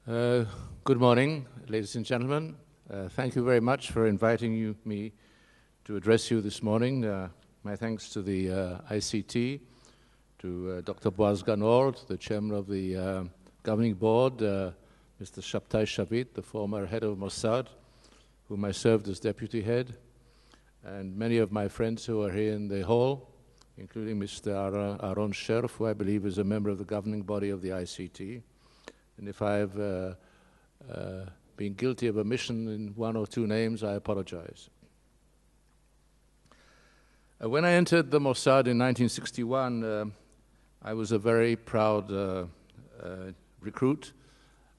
Uh, Good morning, ladies and gentlemen. Thank you very much for inviting me to address you this morning. My thanks to the ICT, to Dr. Boaz Ganor, the chairman of the governing board, Mr. Shabtai Shavit, the former head of Mossad, whom I served as deputy head, and many of my friends who are here in the hall, including Mr. Aaron Sherf, who I believe is a member of the governing body of the ICT. And if I've been guilty of omission in one or two names, I apologize. When I entered the Mossad in 1961, I was a very proud recruit.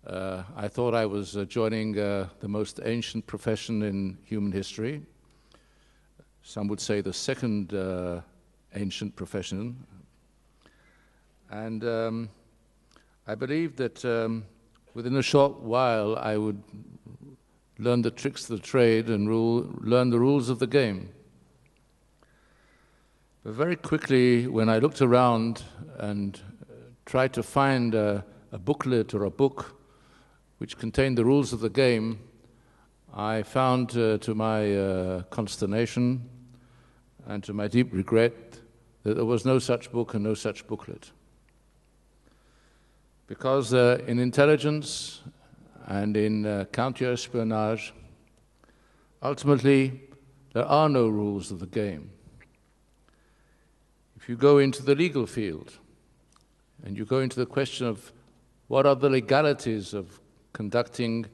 I thought I was joining the most ancient profession in human history. Some would say the second ancient profession. And I believed that within a short while I would learn the tricks of the trade and learn the rules of the game. But very quickly, when I looked around and tried to find a booklet or a book which contained the rules of the game, I found, to my consternation and to my deep regret, that there was no such book and no such booklet. Because in intelligence and in counter-espionage, ultimately, there are no rules of the game. If you go into the legal field and you go into the question of what are the legalities of conducting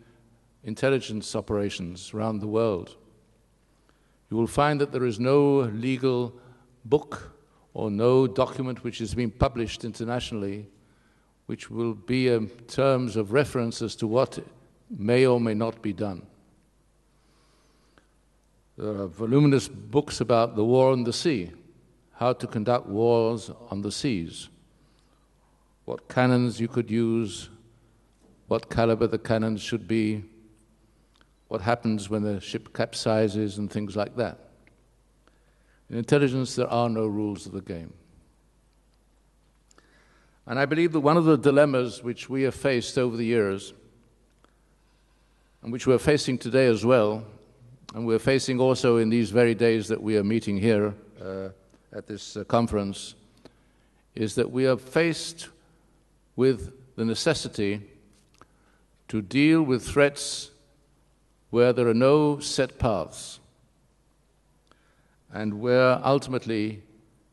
intelligence operations around the world, you will find that there is no legal book or no document which has been published internationally which will be in terms of reference as to what may or may not be done. There are voluminous books about the war on the sea, how to conduct wars on the seas, what cannons you could use, what caliber the cannons should be, what happens when the ship capsizes and things like that. In intelligence, there are no rules of the game. And I believe that one of the dilemmas which we have faced over the years, and which we're facing today as well, and we're facing also in these very days that we are meeting here at this conference, is that we are faced with the necessity to deal with threats where there are no set paths, and where ultimately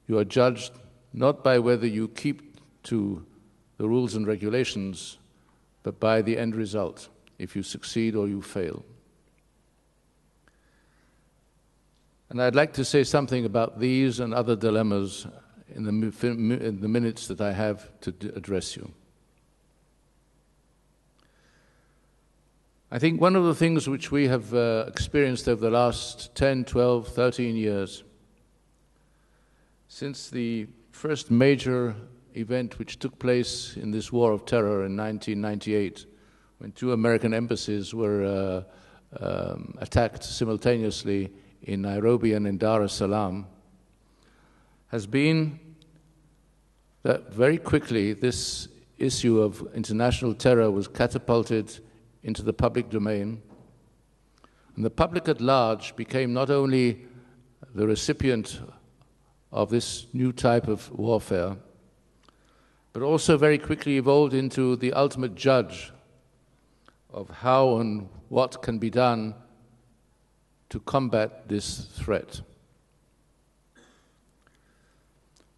you are judged not by whether you keep to the rules and regulations, but by the end result, if you succeed or you fail. And I'd like to say something about these and other dilemmas in the minutes that I have to address you. I think one of the things which we have experienced over the last 10, 12, 13 years, since the first major event which took place in this war of terror in 1998, when two American embassies were attacked simultaneously in Nairobi and in Dar es Salaam, has been that very quickly this issue of international terror was catapulted into the public domain, and the public at large became not only the recipient of this new type of warfare, but also very quickly evolved into the ultimate judge of how and what can be done to combat this threat.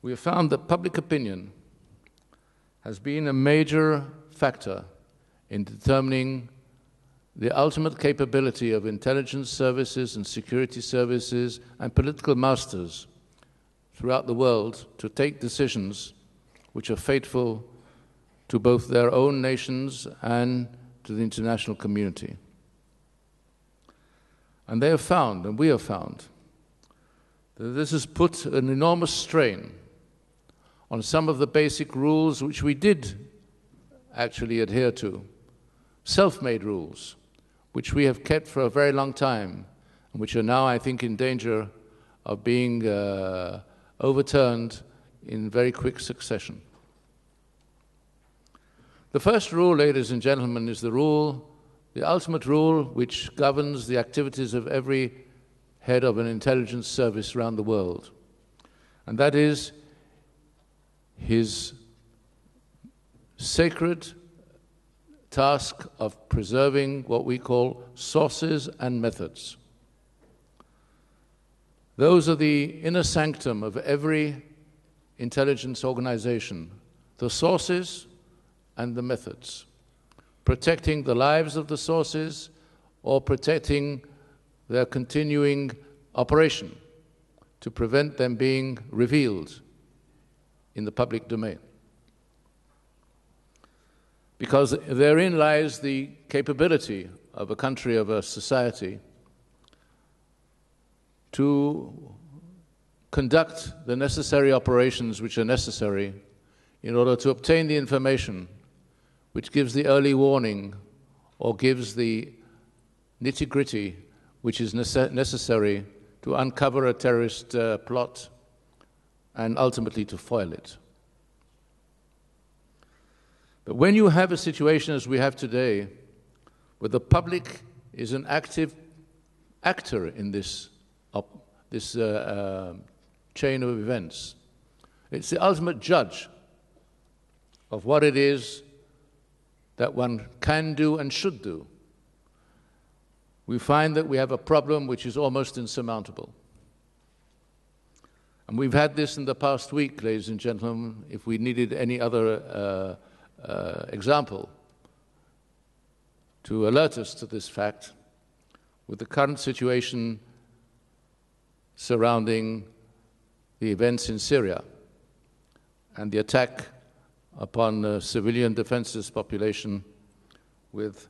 We have found that public opinion has been a major factor in determining the ultimate capability of intelligence services and security services and political masters throughout the world to take decisions which are fateful to both their own nations and to the international community. And they have found, and we have found, that this has put an enormous strain on some of the basic rules which we did actually adhere to, self-made rules, which we have kept for a very long time, and which are now, I think, in danger of being overturned in very quick succession. The first rule, ladies and gentlemen, is the ultimate rule which governs the activities of every head of an intelligence service around the world. And that is his sacred task of preserving what we call sources and methods. Those are the inner sanctum of every intelligence organization, the sources and the methods, protecting the lives of the sources or protecting their continuing operation to prevent them being revealed in the public domain. Because therein lies the capability of a country, of a society, to conduct the necessary operations which are necessary in order to obtain the information which gives the early warning or gives the nitty-gritty which is necessary to uncover a terrorist plot and ultimately to foil it. But when you have a situation as we have today, where the public is an active actor in this chain of events, it's the ultimate judge of what it is that one can do and should do. We find that we have a problem which is almost insurmountable. And we've had this in the past week, ladies and gentlemen, if we needed any other example to alert us to this fact, with the current situation surrounding the events in Syria and the attack upon the civilian defenseless population with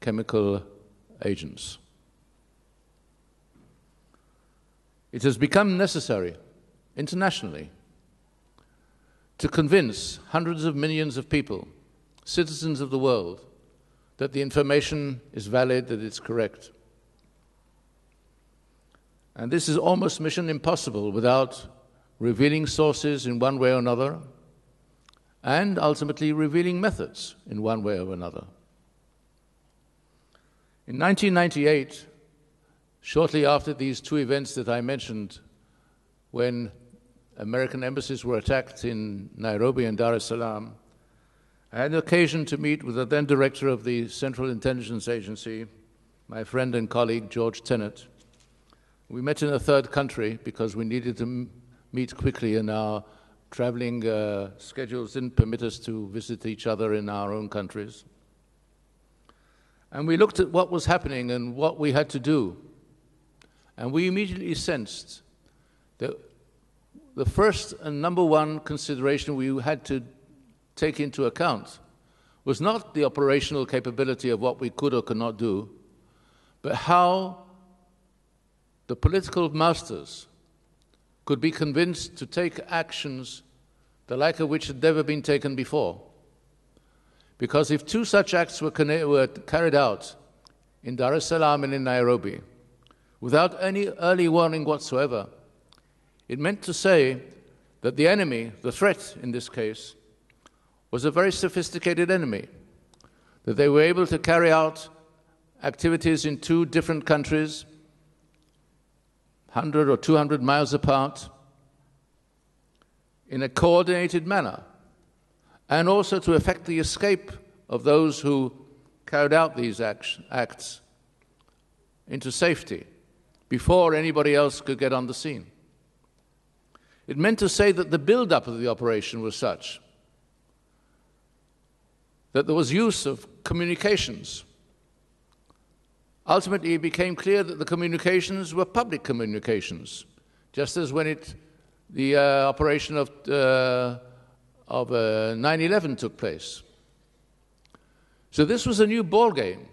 chemical agents. It has become necessary internationally to convince hundreds of millions of people, citizens of the world, that the information is valid, that it's correct. And this is almost mission impossible without revealing sources in one way or another, and ultimately revealing methods in one way or another. In 1998, shortly after these two events that I mentioned, when American embassies were attacked in Nairobi and Dar es Salaam, I had an occasion to meet with the then director of the Central Intelligence Agency, my friend and colleague, George Tenet. We met in a third country because we needed to meet quickly, and our traveling schedules didn't permit us to visit each other in our own countries. And we looked at what was happening and what we had to do. And we immediately sensed that the first and number one consideration we had to take into account was not the operational capability of what we could or could not do, but how the political masters could be convinced to take actions the like of which had never been taken before. Because if two such acts were carried out in Dar es Salaam and in Nairobi without any early warning whatsoever, it meant to say that the enemy, the threat in this case, was a very sophisticated enemy, that they were able to carry out activities in two different countries, 100 or 200 miles apart, in a coordinated manner, and also to effect the escape of those who carried out these acts into safety before anybody else could get on the scene. It meant to say that the build-up of the operation was such that there was use of communications. Ultimately, it became clear that the communications were public communications, just as when the operation of 9/11 took place. So this was a new ball game.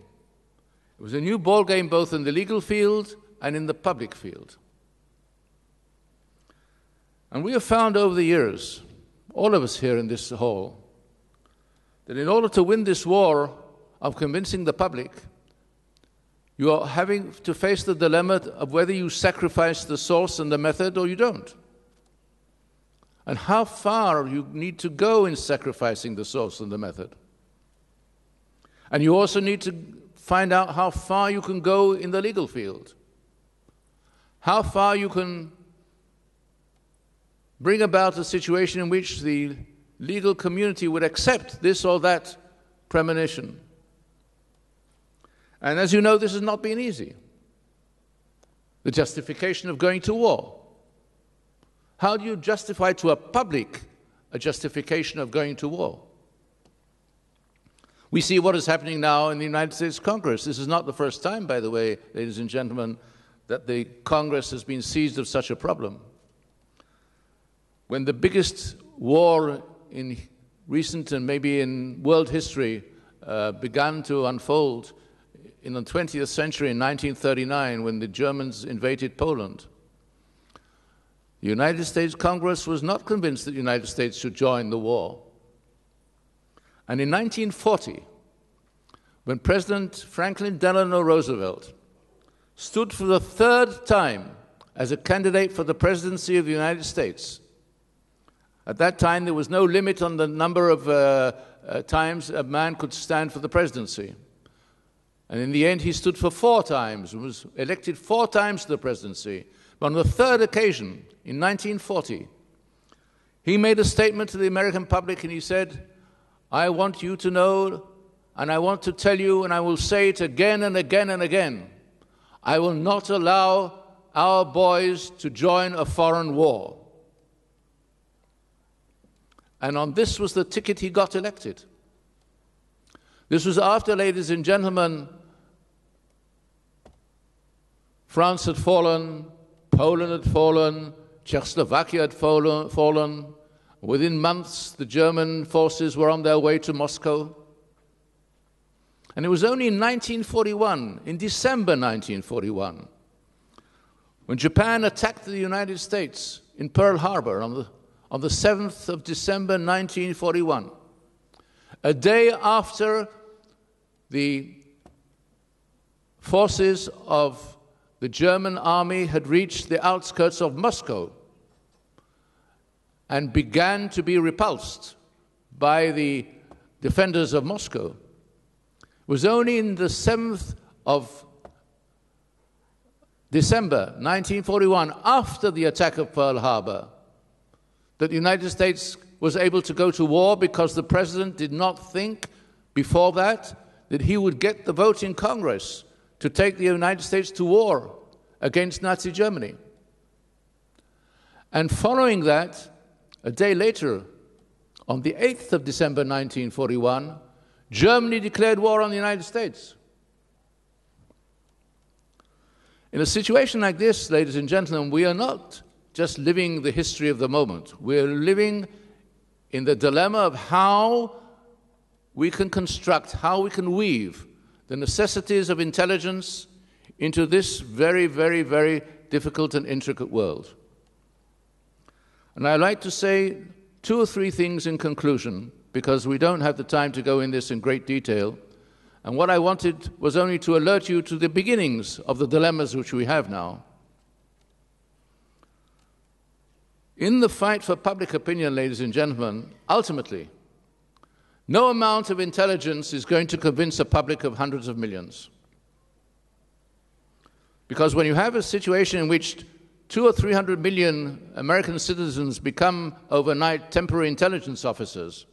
It was a new ball game both in the legal field and in the public field. And we have found over the years, all of us here in this hall, that in order to win this war of convincing the public, you are having to face the dilemma of whether you sacrifice the source and the method or you don't. And how far you need to go in sacrificing the source and the method. And you also need to find out how far you can go in the legal field, how far you can bring about a situation in which the legal community would accept this or that premonition. And as you know, this has not been easy. The justification of going to war. How do you justify to a public a justification of going to war? We see what is happening now in the United States Congress. This is not the first time, by the way, ladies and gentlemen, that the Congress has been seized of such a problem. When the biggest war in recent and maybe in world history began to unfold in the 20th century in 1939, when the Germans invaded Poland, the United States Congress was not convinced that the United States should join the war. And in 1940, when President Franklin Delano Roosevelt stood for the third time as a candidate for the presidency of the United States, at that time there was no limit on the number of times a man could stand for the presidency. And in the end, he stood for 4 times and was elected 4 times to the presidency. But on the third occasion, in 1940, he made a statement to the American public and he said, "I want you to know, and I want to tell you, and I will say it again and again and again, I will not allow our boys to join a foreign war." And on this was the ticket he got elected. This was after, ladies and gentlemen, France had fallen, Poland had fallen, Czechoslovakia had fallen. Within months, the German forces were on their way to Moscow. And it was only in 1941, in December 1941, when Japan attacked the United States in Pearl Harbor on the 7th of December 1941, a day after the forces of the German army had reached the outskirts of Moscow and began to be repulsed by the defenders of Moscow. It was only in the 7th of December 1941, after the attack of Pearl Harbor, that the United States was able to go to war, because the president did not think before that he would get the vote in Congress to take the United States to war against Nazi Germany. And following that, a day later, on the 8th of December 1941, Germany declared war on the United States. In a situation like this, ladies and gentlemen, we are not just living the history of the moment. We are living in the dilemma of how we can construct, how we can weave the necessities of intelligence into this very, very, very difficult and intricate world. And I'd like to say 2 or 3 things in conclusion, because we don't have the time to go in this in great detail. And what I wanted was only to alert you to the beginnings of the dilemmas which we have now. In the fight for public opinion, ladies and gentlemen, ultimately, no amount of intelligence is going to convince a public of hundreds of millions. Because when you have a situation in which 200 or 300 million American citizens become overnight temporary intelligence officers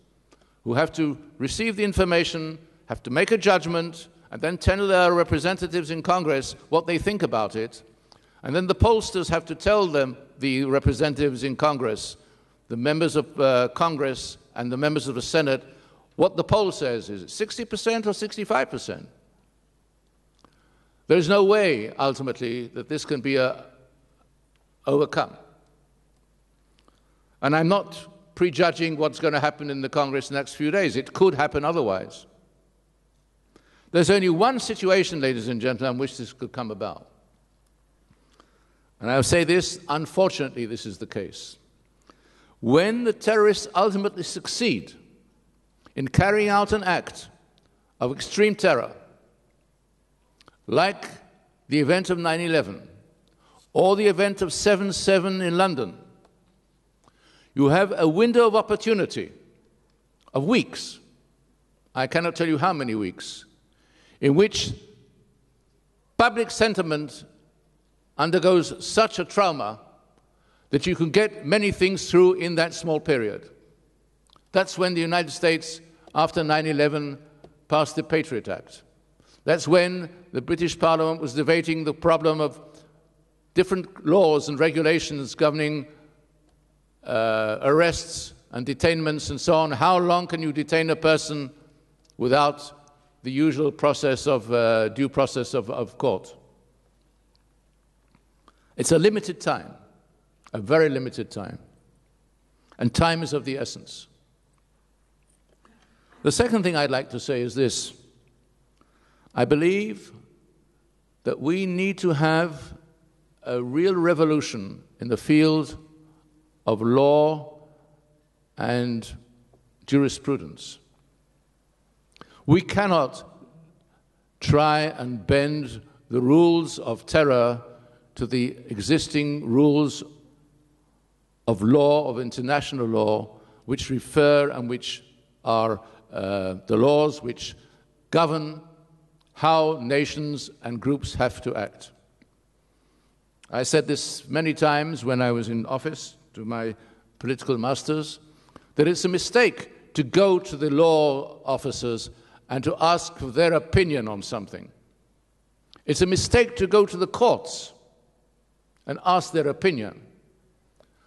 who have to receive the information, have to make a judgment, and then tell their representatives in Congress what they think about it, and then the pollsters have to tell them, the representatives in Congress, the members of Congress and the members of the Senate, what the poll says. Is it 60% or 65%? There is no way, ultimately, that this can be overcome. And I'm not prejudging what's going to happen in the Congress in the next few days. It could happen otherwise. There's only one situation, ladies and gentlemen, in which this could come about. And I'll say this, unfortunately, this is the case. When the terrorists ultimately succeed in carrying out an act of extreme terror, like the event of 9/11 or the event of 7/7 in London, you have a window of opportunity of weeks I cannot tell you how many weeks, in which public sentiment undergoes such a trauma that you can get many things through in that small period. That's when the United States, after 9/11, passed the Patriot Act. That's when the British Parliament was debating the problem of different laws and regulations governing arrests and detainments and so on. How long can you detain a person without the usual process of due process of court? It's a limited time, a very limited time. And time is of the essence. The second thing I'd like to say is this. I believe that we need to have a real revolution in the field of law and jurisprudence. We cannot try and bend the rules of terror to the existing rules of law, of international law, which refer and which are the laws which govern how nations and groups have to act. I said this many times when I was in office to my political masters, that it's a mistake to go to the law officers and to ask for their opinion on something. It's a mistake to go to the courts and ask their opinion.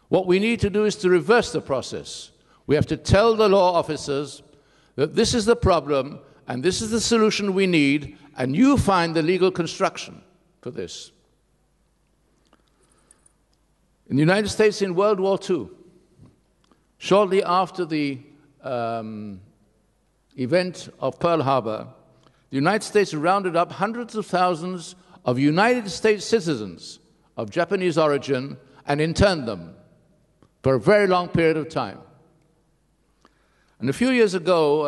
What we need to do is to reverse the process. We have to tell the law officers that this is the problem and this is the solution we need, and you find the legal construction for this. In the United States in World War II, shortly after the event of Pearl Harbor, the United States rounded up hundreds of thousands of United States citizens of Japanese origin and interned them for a very long period of time. And a few years ago,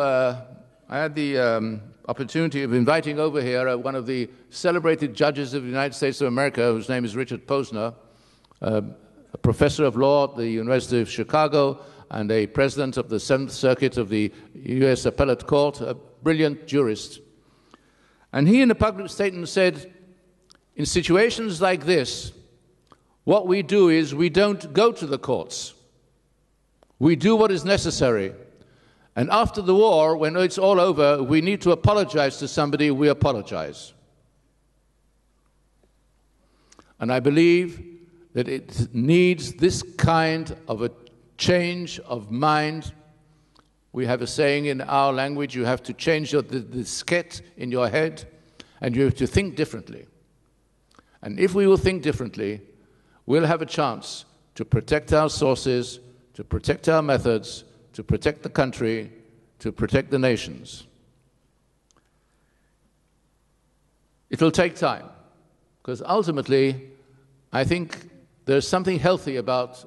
I had the opportunity of inviting over here one of the celebrated judges of the United States of America, whose name is Richard Posner, a professor of law at the University of Chicago and a president of the Seventh Circuit of the U.S. Appellate Court, a brilliant jurist. And he, in a public statement, said, in situations like this, what we do is we don't go to the courts. We do what is necessary. And after the war, when it's all over, we need to apologize to somebody, we apologize. And I believe that it needs this kind of a change of mind. We have a saying in our language, you have to change the diskette in your head, and you have to think differently. And if we will think differently, we'll have a chance to protect our sources, to protect our methods, to protect the country, to protect the nations. It'll take time, because ultimately, I think there's something healthy about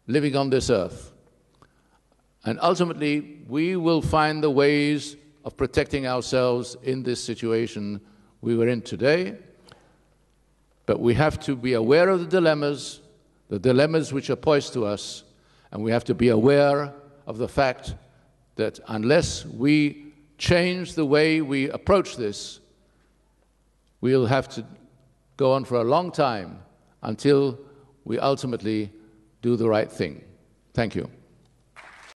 living on this earth. And ultimately, we will find the ways of protecting ourselves in this situation we were in today. But we have to be aware of the dilemmas which are posed to us, and we have to be aware of the fact that unless we change the way we approach this, we'll have to go on for a long time until we ultimately do the right thing. Thank you.